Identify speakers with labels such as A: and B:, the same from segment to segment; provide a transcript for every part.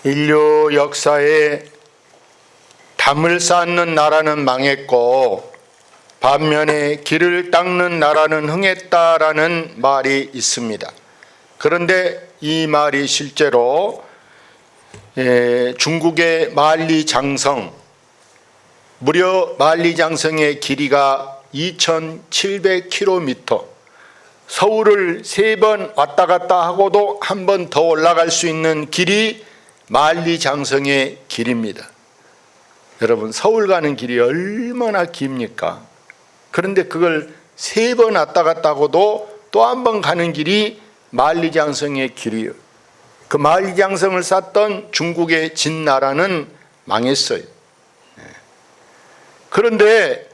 A: 인류 역사에 담을 쌓는 나라는 망했고 반면에 길을 닦는 나라는 흥했다라는 말이 있습니다. 그런데 이 말이 실제로 중국의 만리장성, 무려 만리장성의 길이가 2,700km, 서울을 3번 왔다 갔다 하고도 한 번 더 올라갈 수 있는 길이 만리장성의 길입니다. 여러분, 서울 가는 길이 얼마나 깁니까? 그런데 그걸 3번 왔다 갔다 하고도 또 한 번 가는 길이 만리장성의 길이에요. 그 만리장성을 쌓던 중국의 진나라는 망했어요. 그런데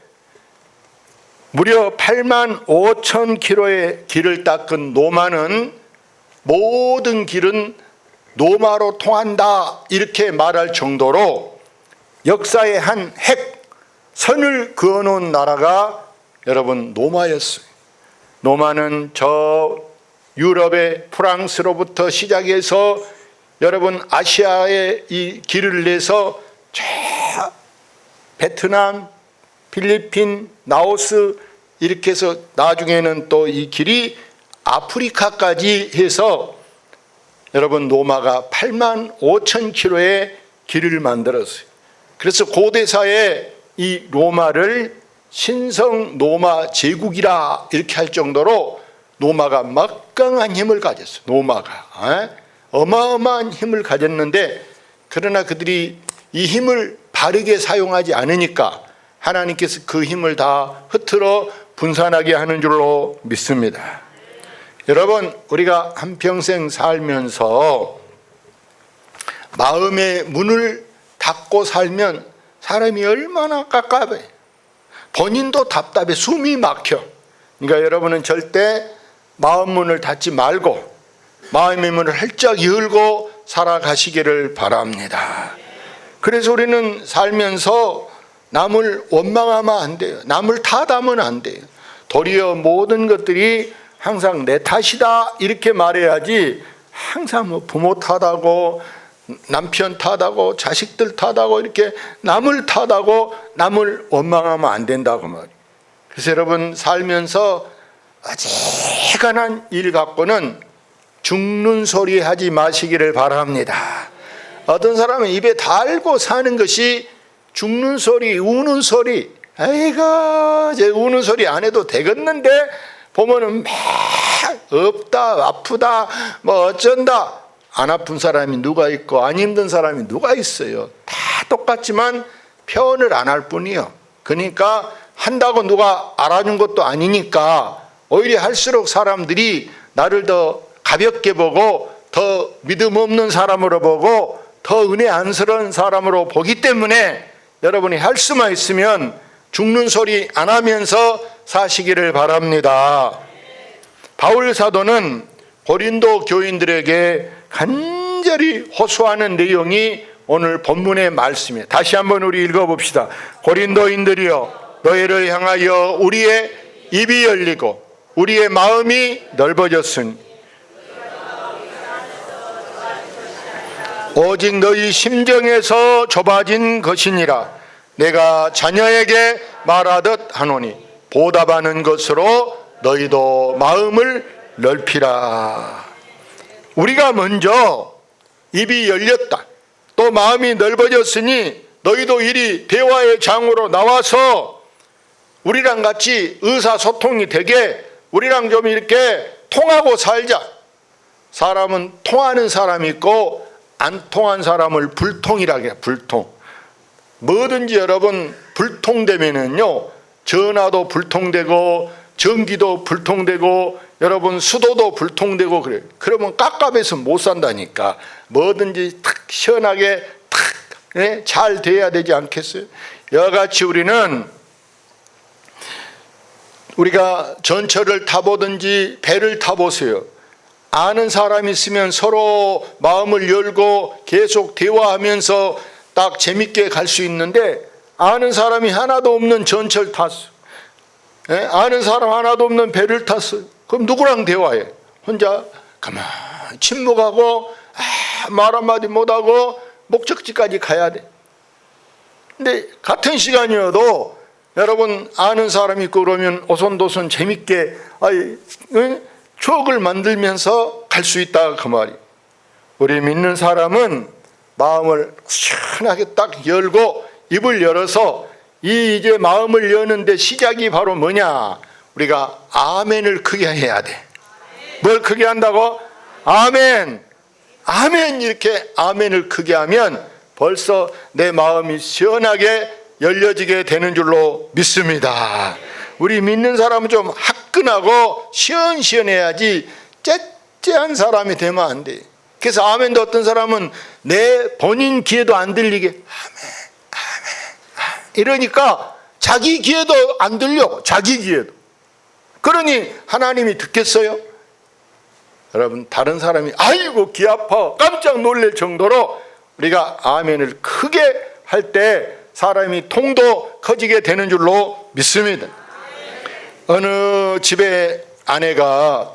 A: 무려 85,000km의 길을 닦은 노마는 모든 길은 노마로 통한다 이렇게 말할 정도로 역사의 한 선을 그어놓은 나라가 여러분 노마였어요. 노마는 저 유럽의 프랑스로부터 시작해서 여러분 아시아의 이 길을 내서 저 베트남, 필리핀, 라오스 이렇게 해서 나중에는 또 이 길이 아프리카까지 해서 여러분 노마가 85,000km의 길을 만들었어요. 그래서 고대사에 이 로마를 신성 노마 제국이라 이렇게 할 정도로 노마가 막강한 힘을 가졌어요. 노마가 어마어마한 힘을 가졌는데, 그러나 그들이 이 힘을 바르게 사용하지 않으니까 하나님께서 그 힘을 다 흐트러 분산하게 하는 줄로 믿습니다. 여러분, 우리가 한평생 살면서 마음의 문을 닫고 살면 사람이 얼마나 깝깝해. 본인도 답답해. 숨이 막혀. 그러니까 여러분은 절대 마음 문을 닫지 말고 마음의 문을 활짝 열고 살아가시기를 바랍니다. 그래서 우리는 살면서 남을 원망하면 안 돼요. 남을 탓하면 안 돼요. 도리어 모든 것들이 항상 내 탓이다 이렇게 말해야지, 항상 뭐 부모 탓하고 남편 탓하고 자식들 탓하고 이렇게 남을 탓하고 남을 원망하면 안 된다고 말이에요. 그래서 여러분, 살면서 어지간한 일 갖고는 죽는 소리 하지 마시기를 바랍니다. 어떤 사람은 입에 달고 사는 것이 죽는 소리, 우는 소리, 아이고 제 우는 소리 안 해도 되겠는데 보면은 막 없다, 아프다, 뭐 어쩐다. 안 아픈 사람이 누가 있고 안 힘든 사람이 누가 있어요. 다 똑같지만 표현을 안 할 뿐이요. 그러니까 한다고 누가 알아준 것도 아니니까 오히려 할수록 사람들이 나를 더 가볍게 보고 더 믿음 없는 사람으로 보고 더 은혜 안쓰러운 사람으로 보기 때문에 여러분이 할 수만 있으면 죽는 소리 안 하면서 사시기를 바랍니다. 바울 사도는 고린도 교인들에게 간절히 호소하는 내용이 오늘 본문의 말씀이에요. 다시 한번 우리 읽어봅시다. 고린도인들이여, 너희를 향하여 우리의 입이 열리고 우리의 마음이 넓어졌으니 오직 너희 심정에서 좁아진 것이니라. 내가 자녀에게 말하듯 하노니 보답하는 것으로 너희도 마음을 넓히라. 우리가 먼저 입이 열렸다, 또 마음이 넓어졌으니 너희도 이리 대화의 장으로 나와서 우리랑 같이 의사소통이 되게 우리랑 좀 이렇게 통하고 살자. 사람은 통하는 사람이 있고 안 통한 사람을 불통이라고 해요. 불통. 뭐든지 여러분 불통되면은요, 전화도 불통되고 전기도 불통되고 여러분 수도도 불통되고 그래요. 그러면 깝깝해서 못 산다니까. 뭐든지 탁 시원하게 탁 잘 돼야 되지 않겠어요? 여같이 우리가 전철을 타보든지 배를 타보세요. 아는 사람이 있으면 서로 마음을 열고 계속 대화하면서 딱 재밌게 갈 수 있는데, 아는 사람이 하나도 없는 전철 탔어. 아는 사람 하나도 없는 배를 탔어. 그럼 누구랑 대화해? 혼자 가만히 침묵하고 말 한마디 못하고 목적지까지 가야 돼. 근데 같은 시간이어도 여러분 아는 사람이 있고 그러면 오손도손 재밌게 추억을 만들면서 갈 수 있다 그 말이. 우리 믿는 사람은 마음을 시원하게 딱 열고 입을 열어서 이제 마음을 여는데 시작이 바로 뭐냐? 우리가 아멘을 크게 해야 돼. 뭘 크게 한다고? 아멘. 아멘. 이렇게 아멘을 크게 하면 벌써 내 마음이 시원하게 열려지게 되는 줄로 믿습니다. 우리 믿는 사람은 좀 화끈하고 시원시원해야지 째째한 사람이 되면 안 돼. 그래서 아멘도 어떤 사람은 내 본인 귀에도 안 들리게 아멘, 아멘, 이러니까 자기 귀에도 안 들려. 자기 귀에도. 그러니 하나님이 듣겠어요? 여러분 다른 사람이 아이고 귀 아파 깜짝 놀랄 정도로 우리가 아멘을 크게 할 때 사람이 통도 커지게 되는 줄로 믿습니다. 어느 집에 아내가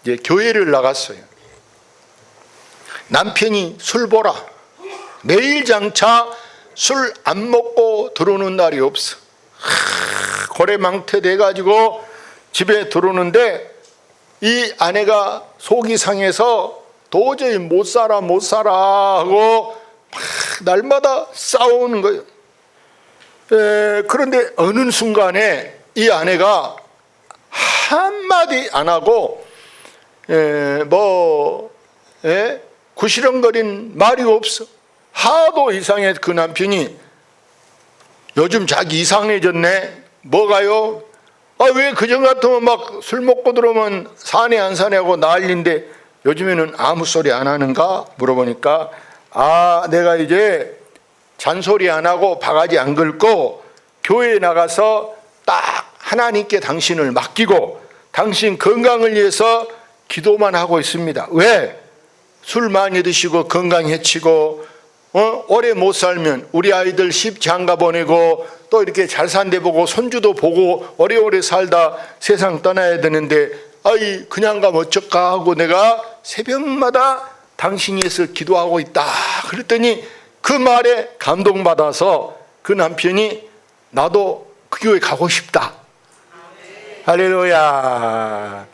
A: 이제 교회를 나갔어요. 남편이 술 보라. 매일 장차 술 안 먹고 들어오는 날이 없어. 고래망태 돼가지고 집에 들어오는데 이 아내가 속이 상해서 도저히 못 살아 하고 날마다 싸우는 거예요. 그런데 어느 순간에 이 아내가 한마디 안 하고 구시렁거린 말이 없어. 하도 이상해. 그 남편이 요즘 자기 이상해졌네. 뭐가요? 왜 그전 같으면 막 술 먹고 들어오면 사네 안 사네 하고 난리인데 요즘에는 아무 소리 안 하는가 물어보니까 내가 이제 잔소리 안 하고 바가지 안 긁고 교회에 나가서 딱 하나님께 당신을 맡기고 당신 건강을 위해서 기도만 하고 있습니다. 왜? 술 많이 드시고 건강 해치고 오래 못 살면 우리 아이들 십 장가 보내고 또 이렇게 잘 산데 보고 손주도 보고 오래오래 살다 세상 떠나야 되는데 그냥 가면 어쩔까 하고 내가 새벽마다 당신이 위해서 기도하고 있다. 그랬더니 그 말에 감동받아서 그 남편이 나도 그 교회 가고 싶다. 할렐루야.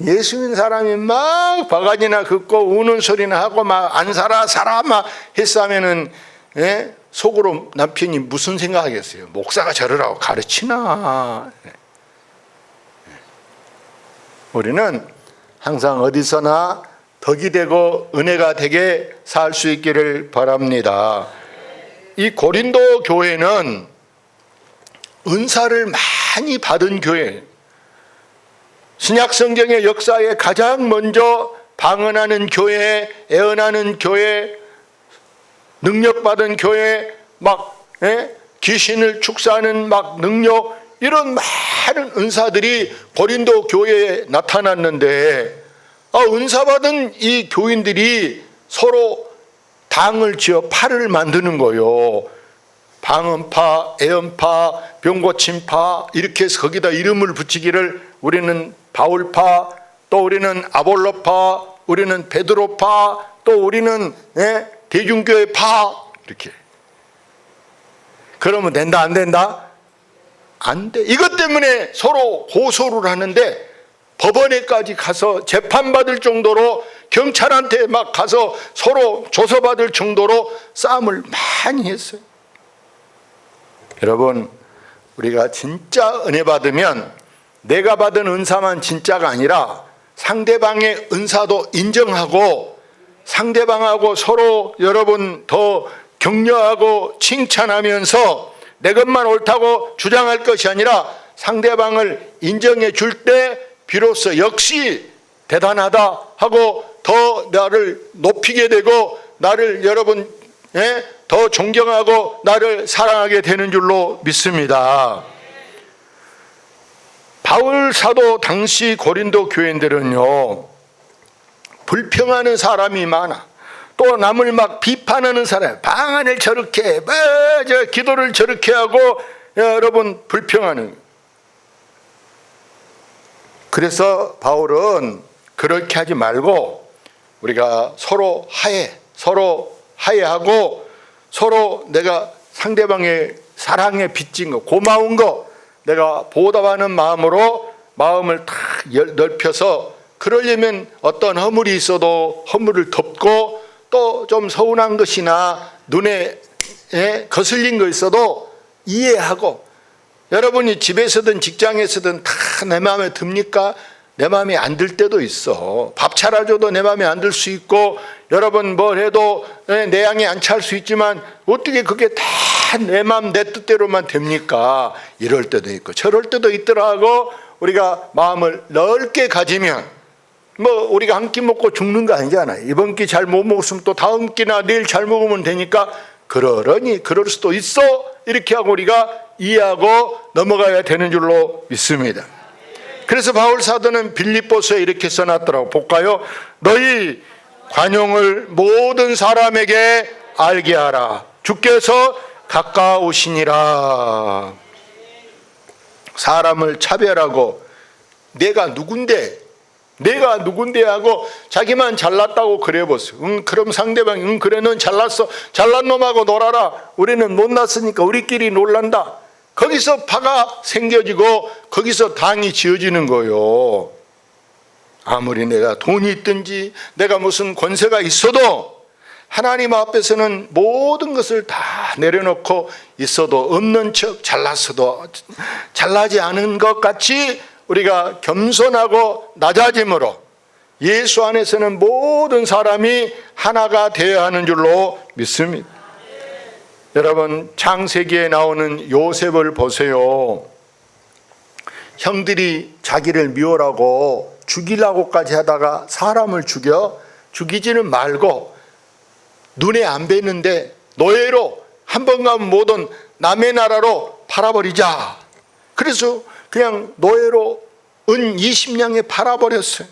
A: 예수 믿는 사람이 막 바가지나 긋고 우는 소리나 하고 막 안 살아 막 했으면은 속으로 남편이 무슨 생각하겠어요? 목사가 저러라고 가르치나. 우리는 항상 어디서나 덕이 되고 은혜가 되게 살 수 있기를 바랍니다. 이 고린도 교회는 은사를 많이 받은 교회. 신약 성경의 역사에 가장 먼저 방언하는 교회, 애언하는 교회, 능력받은 교회, 귀신을 축사하는 능력, 이런 많은 은사들이 고린도 교회에 나타났는데 은사받은 이 교인들이 서로 당을 지어 파를 만드는 거예요. 방언파, 애언파, 병고침파 이렇게 해서 거기다 이름을 붙이기를 우리는 바울파, 또 우리는 아볼로파, 우리는 베드로파, 또 우리는 대중교회파 이렇게. 그러면 된다 안 된다? 안 돼. 이것 때문에 서로 고소를 하는데 법원에까지 가서 재판받을 정도로 경찰한테 막 가서 서로 조사받을 정도로 싸움을 많이 했어요. 여러분 우리가 진짜 은혜 받으면 내가 받은 은사만 진짜가 아니라 상대방의 은사도 인정하고 상대방하고 서로 여러분 더 격려하고 칭찬하면서 내 것만 옳다고 주장할 것이 아니라 상대방을 인정해 줄 때 비로소 역시 대단하다 하고 더 나를 높이게 되고 나를 여러분 더 존경하고 나를 사랑하게 되는 줄로 믿습니다. 바울 사도 당시 고린도 교인들은요 불평하는 사람이 많아. 또 남을 막 비판하는 사람, 방언을 저렇게 기도를 저렇게 하고 여러분 불평하는. 그래서 바울은 그렇게 하지 말고 우리가 서로 화해하고 서로 내가 상대방의 사랑에 빚진 거, 고마운 거 내가 보답하는 마음으로 마음을 탁 넓혀서, 그러려면 어떤 허물이 있어도 허물을 덮고, 또 좀 서운한 것이나 눈에 거슬린 거 있어도 이해하고. 여러분이 집에서든 직장에서든 다 내 마음에 듭니까? 내 마음에 안 들 때도 있어. 밥 차려줘도 내 마음에 안 들 수 있고, 여러분 뭘 해도 내 양에 안 찰 수 있지만 어떻게 그게 다 내 마음 내 뜻대로만 됩니까? 이럴 때도 있고 저럴 때도 있더라고. 우리가 마음을 넓게 가지면 우리가 한 끼 먹고 죽는 거 아니잖아요. 이번 끼 잘 못 먹었으면 또 다음 끼나 내일 잘 먹으면 되니까, 그러니 그럴 수도 있어, 이렇게 하고 우리가 이해하고 넘어가야 되는 줄로 믿습니다. 그래서 바울 사도는 빌립보서에 이렇게 써놨더라고. 볼까요? 너희 관용을 모든 사람에게 알게 하라. 주께서 가까우시니라. 사람을 차별하고 내가 누군데 하고 자기만 잘났다고 그래 보세요. 그럼 상대방이 그래 넌 잘났어, 잘난 놈하고 놀아라, 우리는 못났으니까 우리끼리 놀란다. 거기서 파가 생겨지고 거기서 당이 지어지는 거예요. 아무리 내가 돈이 있든지 내가 무슨 권세가 있어도 하나님 앞에서는 모든 것을 다 내려놓고 있어도 없는 척, 잘났어도 잘나지 않은 것 같이 우리가 겸손하고 낮아짐으로 예수 안에서는 모든 사람이 하나가 되어야 하는 줄로 믿습니다. 여러분, 창세기에 나오는 요셉을 보세요. 형들이 자기를 미워라고 죽이려고까지 하다가 사람을 죽이지는 말고 눈에 안 뵈는데 노예로 한 번 가면 못 온 남의 나라로 팔아버리자. 그래서 그냥 노예로 은 20냥에 팔아버렸어요.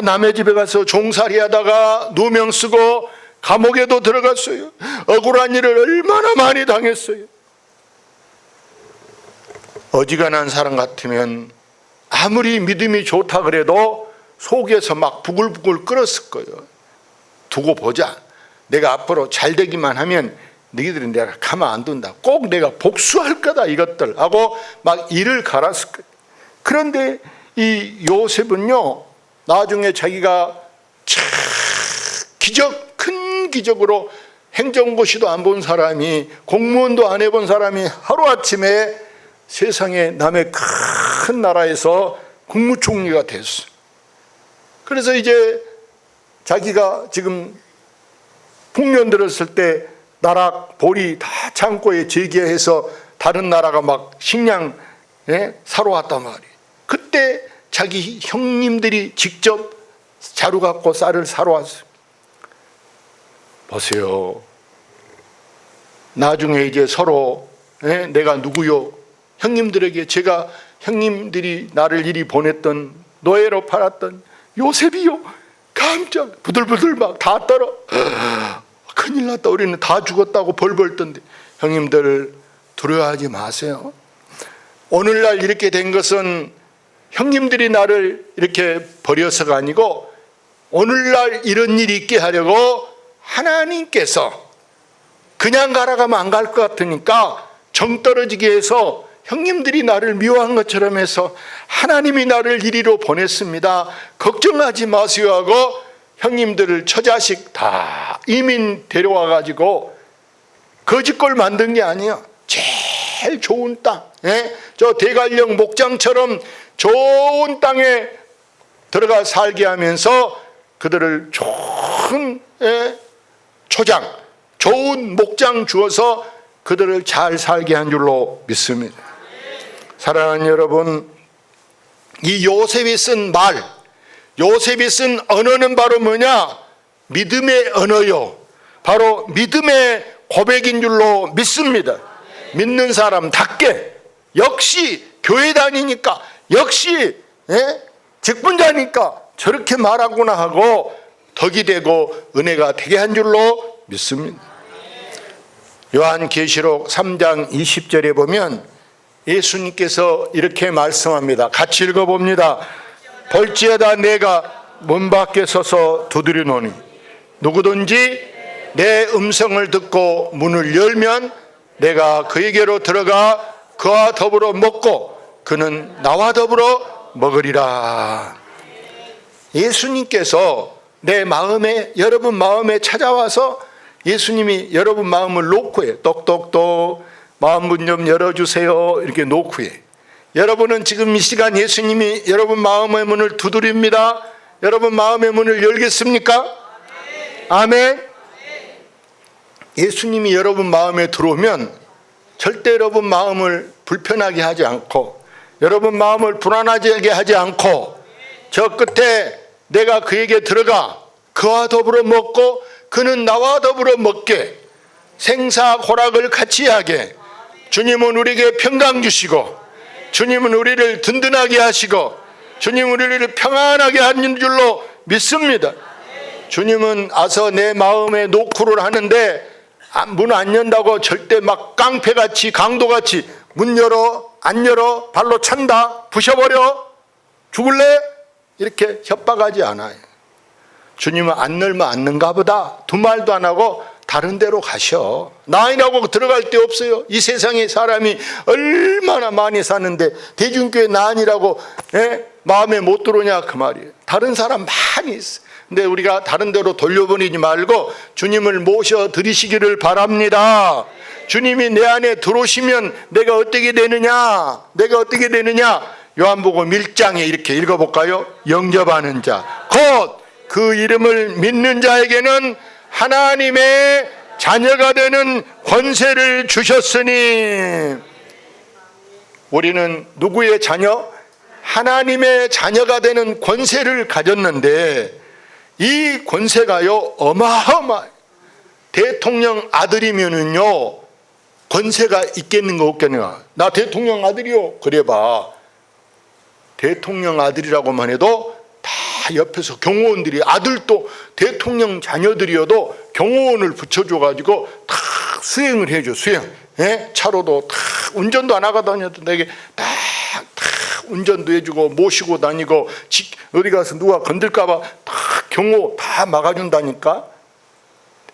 A: 남의 집에 가서 종살이 하다가 누명 쓰고 감옥에도 들어갔어요. 억울한 일을 얼마나 많이 당했어요. 어지간한 사람 같으면 아무리 믿음이 좋다 그래도 속에서 막 부글부글 끓었을 거예요. 두고 보자. 내가 앞으로 잘 되기만 하면 너희들은 내가 가만 안 둔다. 꼭 내가 복수할 거다 이것들 하고 막 이를 갈았을 거예요. 그런데 이 요셉은요, 나중에 자기가 큰 기적으로 행정고시도 안 본 사람이, 공무원도 안 해본 사람이 하루아침에 세상에 남의 큰 나라에서 국무총리가 됐어. 그래서 이제 자기가 지금 풍년 들었을 때 나락 보리 다 창고에 제기해서 다른 나라가 막 식량 사러 왔단 말이에요. 그때 자기 형님들이 직접 자루 갖고 쌀을 사러 왔어요. 보세요. 나중에 이제 서로 내가 누구요? 형님들에게 제가 형님들이 나를 이리 보냈던 노예로 팔았던 요셉이요. 깜짝 부들부들 막 다 떨어. 큰일 났다. 우리는 다 죽었다고 벌벌 떤데. 형님들 두려워하지 마세요. 오늘날 이렇게 된 것은 형님들이 나를 이렇게 버려서가 아니고 오늘날 이런 일이 있게 하려고 하나님께서 그냥 가라가면 안 갈 것 같으니까 정 떨어지게 해서 형님들이 나를 미워한 것처럼 해서 하나님이 나를 이리로 보냈습니다. 걱정하지 마세요 하고 형님들을 처자식 다 이민 데려와 가지고 거짓골 만든 게 아니야. 제일 좋은 땅, 저 대관령 목장처럼 좋은 땅에 들어가 살게 하면서 그들을 좋은 초장, 좋은 목장 주어서 그들을 잘 살게 한 줄로 믿습니다. 사랑하는 여러분, 이 요셉이 쓴 말, 요셉이 쓴 언어는 바로 뭐냐? 믿음의 언어요. 바로 믿음의 고백인 줄로 믿습니다. 믿는 사람답게, 역시 교회 다니니까, 역시 직분자니까 저렇게 말하구나 하고 덕이 되고 은혜가 되게 한 줄로 믿습니다. 요한계시록 3장 20절에 보면 예수님께서 이렇게 말씀합니다. 같이 읽어봅니다. 볼지어다 내가 문 밖에 서서 두드리노니 누구든지 내 음성을 듣고 문을 열면 내가 그에게로 들어가 그와 더불어 먹고 그는 나와 더불어 먹으리라. 예수님께서 내 마음에, 여러분 마음에 찾아와서 예수님이 여러분 마음을 놓고 해. 똑똑똑 마음 문 좀 열어주세요. 이렇게 놓고 해. 여러분은 지금 이 시간 예수님이 여러분 마음의 문을 두드립니다. 여러분 마음의 문을 열겠습니까? 아멘. 예수님이 여러분 마음에 들어오면 절대 여러분 마음을 불편하게 하지 않고 여러분 마음을 불안하게 하지 않고 저 끝에 내가 그에게 들어가 그와 더불어 먹고 그는 나와 더불어 먹게 생사고락을 같이 하게 주님은 우리에게 평강 주시고 주님은 우리를 든든하게 하시고 주님은 우리를 평안하게 하는 줄로 믿습니다. 주님은 와서 내 마음에 노크를 하는데 문 안 연다고 절대 막 깡패같이 강도같이 문 열어 안 열어 발로 찬다 부셔버려 죽을래 이렇게 협박하지 않아요. 주님은 안 열면 않는가 보다 두 말도 안 하고 다른 데로 가셔. 나이라고 들어갈 데 없어요. 이 세상에 사람이 얼마나 많이 사는데 대중교회 나이라고 마음에 못 들어오냐 그 말이에요. 다른 사람 많이 있어. 근데 우리가 다른 데로 돌려보내지 말고 주님을 모셔 드리시기를 바랍니다. 주님이 내 안에 들어오시면 내가 어떻게 되느냐? 내가 어떻게 되느냐? 요한복음 1장에 이렇게 읽어볼까요? 영접하는 자, 곧 그 이름을 믿는 자에게는 하나님의 자녀가 되는 권세를 주셨으니 우리는 누구의 자녀? 하나님의 자녀가 되는 권세를 가졌는데 이 권세가요 어마어마해요. 대통령 아들이면은요 권세가 있겠는가 없겠는가. 나 대통령 아들이요 그래봐. 대통령 아들이라고만 해도 다 옆에서 경호원들이 아들도 대통령 자녀들이어도 경호원을 붙여줘가지고 다 수행을 해줘. 수행. 차로도 다 운전도 안 하고 다녀도 되게 다 운전도 해주고 모시고 다니고 어디 가서 누가 건들까봐 다 경호 다 막아준다니까.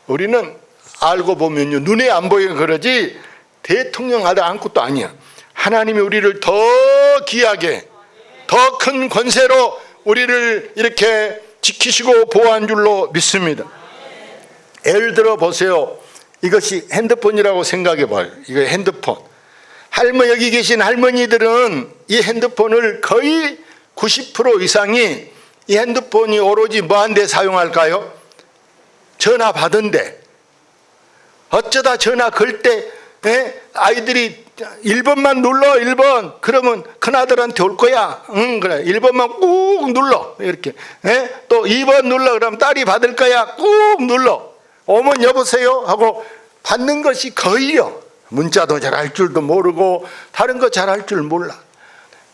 A: 우리는 알고 보면요 눈에 안 보이게 그러지 대통령 아들 아무것도 아니야. 하나님이 우리를 더 귀하게 더 큰 권세로 우리를 이렇게 지키시고 보호한 줄로 믿습니다. 예를 들어 보세요. 이것이 핸드폰이라고 생각해 봐요. 이거 핸드폰. 여기 계신 할머니들은 이 핸드폰을 거의 90% 이상이 이 핸드폰이 오로지 뭐한데 사용할까요? 전화 받은데. 어쩌다 전화 걸 때 아이들이 1번만 눌러 1번 그러면 큰아들한테 올 거야. 응 그래 1번만 꾹 눌러 이렇게. 또 2번 눌러 그러면 딸이 받을 거야. 꾹 눌러. 어머니 여보세요 하고 받는 것이 거의요. 문자도 잘할 줄도 모르고 다른 거 잘할 줄 몰라.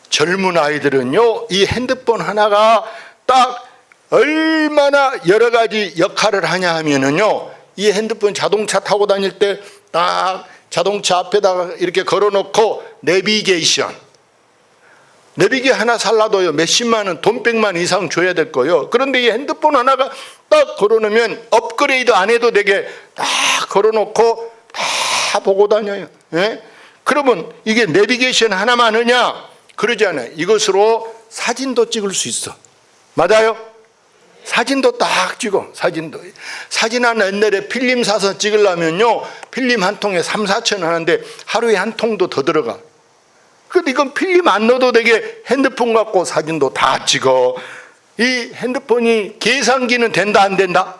A: 젊은 아이들은요 이 핸드폰 하나가 딱 얼마나 여러 가지 역할을 하냐 하면은요 이 핸드폰 자동차 타고 다닐 때 딱 자동차 앞에다가 이렇게 걸어놓고 내비게이션 하나 살라도요 몇십만 원 돈 100만 이상 줘야 될 거예요. 그런데 이 핸드폰 하나가 딱 걸어놓으면 업그레이드 안 해도 되게 딱 걸어놓고 다 보고 다녀요. 그러면 이게 내비게이션 하나만 하냐? 그러지 않아요. 이것으로 사진도 찍을 수 있어. 맞아요? 사진도 딱 찍어. 사진 하나 옛날에 필름 사서 찍으려면요 필름 한 통에 3, 4천 하는데 하루에 한 통도 더 들어가. 근데 이건 필름 안 넣어도 되게 핸드폰 갖고 사진도 다 찍어. 이 핸드폰이 계산기는 된다 안 된다?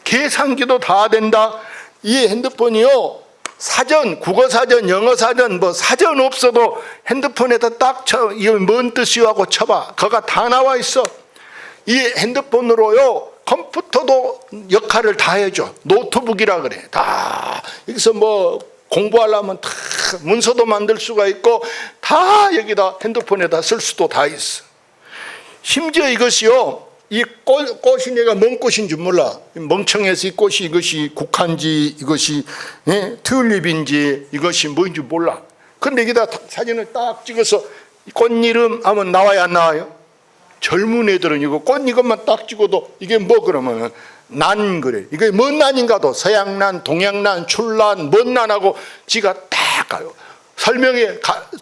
A: 계산기도 다 된다. 이 핸드폰이요 사전, 국어사전, 영어사전 뭐 사전 없어도 핸드폰에다 딱 쳐. 이거 뭔 뜻이요 하고 쳐봐. 그거가 다 나와 있어. 이 핸드폰으로요 컴퓨터도 역할을 다 해줘. 노트북이라 그래. 다 여기서 뭐 공부하려면 다 문서도 만들 수가 있고 다 여기다 핸드폰에다 쓸 수도 다 있어. 심지어 이것이요 이 꽃이 내가 뭔 꽃인 줄 몰라. 멍청해서 이 꽃이 이것이 국화인지 이것이 튤립인지 이것이 뭔지 몰라. 근데 여기다 사진을 딱 찍어서 꽃 이름 하면 나와야 안 나와요? 젊은 애들은 이거 꽃 이것만 딱 찍어도 이게 뭐 그러면은 난 그래. 이게 뭔 난인가도 서양난, 동양난, 출난, 뭔 난하고 지가 딱 가요.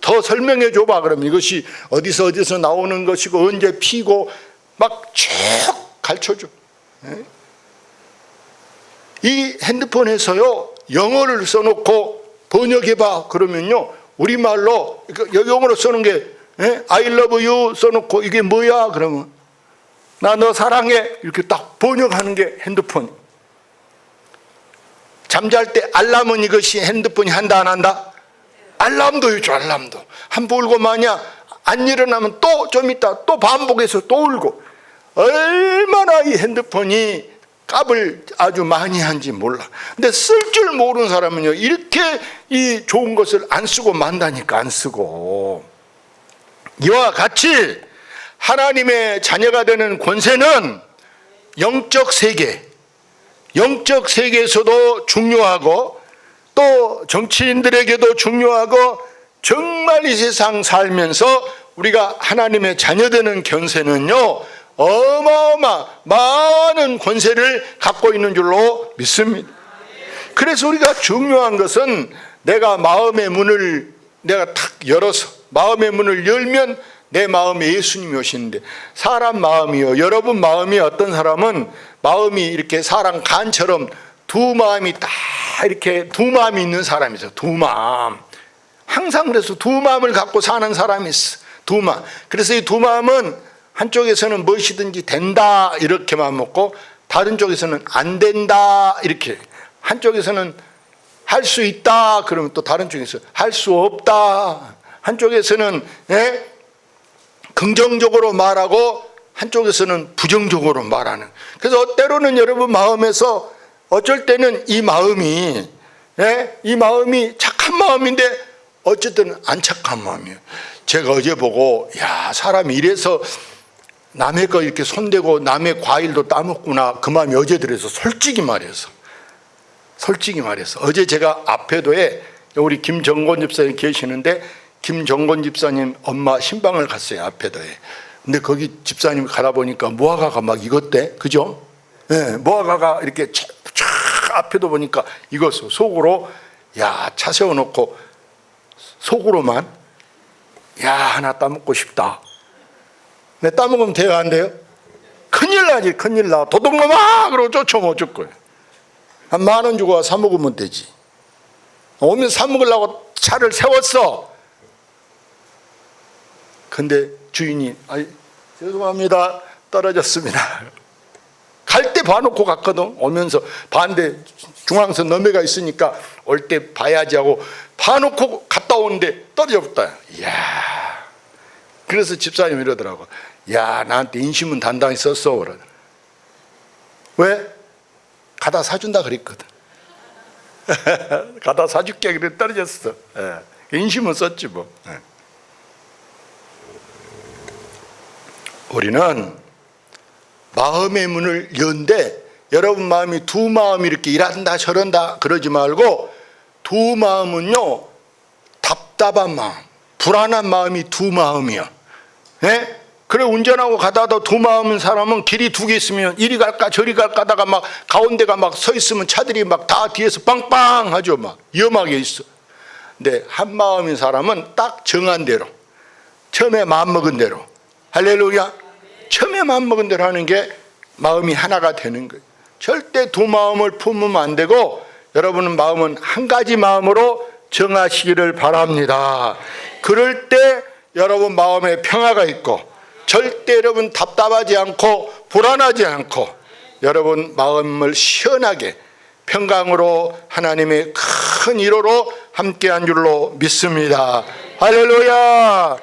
A: 더 설명해 줘봐. 그러면 이것이 어디서 나오는 것이고 언제 피고 막 쭉 가르쳐 줘. 이 핸드폰에서요 영어를 써놓고 번역해봐 그러면요 우리말로 영어로 쓰는 게 I love you 써놓고 이게 뭐야 그러면 나 너 사랑해 이렇게 딱 번역하는 게 핸드폰. 잠잘 때 알람은 이것이 핸드폰이 한다 안 한다? 알람도 있죠. 알람도 한번 울고 마냐 안 일어나면 또 좀 있다 또 반복해서 또 울고 얼마나 이 핸드폰이 값을 아주 많이 한지 몰라. 근데 쓸 줄 모르는 사람은요 이렇게 이 좋은 것을 안 쓰고 만다니까. 안 쓰고. 이와 같이 하나님의 자녀가 되는 권세는 영적 세계에서도 중요하고 또 정치인들에게도 중요하고 정말 이 세상 살면서 우리가 하나님의 자녀 되는 권세는요 어마어마 많은 권세를 갖고 있는 줄로 믿습니다. 그래서 우리가 중요한 것은 내가 마음의 문을 내가 탁 열어서 마음의 문을 열면 내 마음에 예수님이 오시는데 사람 마음이요 여러분 마음이 어떤 사람은 마음이 이렇게 사람 간처럼 두 마음이 딱 이렇게 두 마음이 있는 사람이 있어요. 두 마음. 항상 그래서 두 마음을 갖고 사는 사람이 있어. 두 마음. 그래서 이 두 마음은 한쪽에서는 무엇이든지 된다 이렇게 마음 먹고 다른 쪽에서는 안 된다 이렇게. 한쪽에서는 할 수 있다 그러면 또 다른 쪽에서 할 수 없다. 한쪽에서는 긍정적으로 말하고 한쪽에서는 부정적으로 말하는. 그래서 때로는 여러분 마음에서 어쩔 때는 이 마음이 착한 마음인데 어쨌든 안 착한 마음이에요. 제가 어제 보고 야 사람이 이래서 남의 거 이렇게 손대고 남의 과일도 따먹구나 그 마음이 어제 들어서 솔직히 말해서 어제 제가 앞에도에 우리 김정곤 집사님 계시는데 김정곤 집사님 엄마 신방을 갔어요. 앞에도에. 근데 거기 집사님 가다 보니까 무화과가 막 익었대. 그죠? 무화과가 이렇게 쫙 앞에도 보니까 익었어. 속으로 차 세워놓고 속으로만 하나 따먹고 싶다. 근데 따먹으면 돼요 안 돼요? 큰일 나지. 큰일 나. 도둑놈아! 그러고 쫓아오면 어쩔 거예요. 한 10,000원 주고 사 먹으면 되지. 오면 사 먹으려고 차를 세웠어. 근데 주인이 죄송합니다 떨어졌습니다. 갈 때 봐놓고 갔거든. 오면서 반대 중앙선 너머가 있으니까 올 때 봐야지 하고 봐놓고 갔다 오는데 떨어졌다. 이야. 그래서 집사님이 이러더라고. 나한테 인심은 단단히 썼어 그러더라. 왜? 가다 사준다 그랬거든. 가다 사줄게 그래 떨어졌어. 인심은 썼지 뭐. 우리는 마음의 문을 연대 여러분 마음이 두 마음이 이렇게 이란다 저런다 그러지 말고 두 마음은요 답답한 마음 불안한 마음이 두 마음이야. 그래 운전하고 가다가 두 마음인 사람은 길이 두 개 있으면 이리 갈까 저리 갈까 하다가 막 가운데가 막 서 있으면 차들이 막 다 뒤에서 빵빵 하죠. 막 위험하게 있어. 근데 한 마음인 사람은 딱 정한 대로 처음에 마음먹은 대로 할렐루야 처음에 마음먹은 대로 하는 게 마음이 하나가 되는 거예요. 절대 두 마음을 품으면 안 되고 여러분은 마음은 한 가지 마음으로 정하시기를 바랍니다. 그럴 때 여러분 마음에 평화가 있고 절대 여러분 답답하지 않고 불안하지 않고 여러분 마음을 시원하게 평강으로 하나님의 큰 위로로 함께한 줄로 믿습니다. 할렐루야.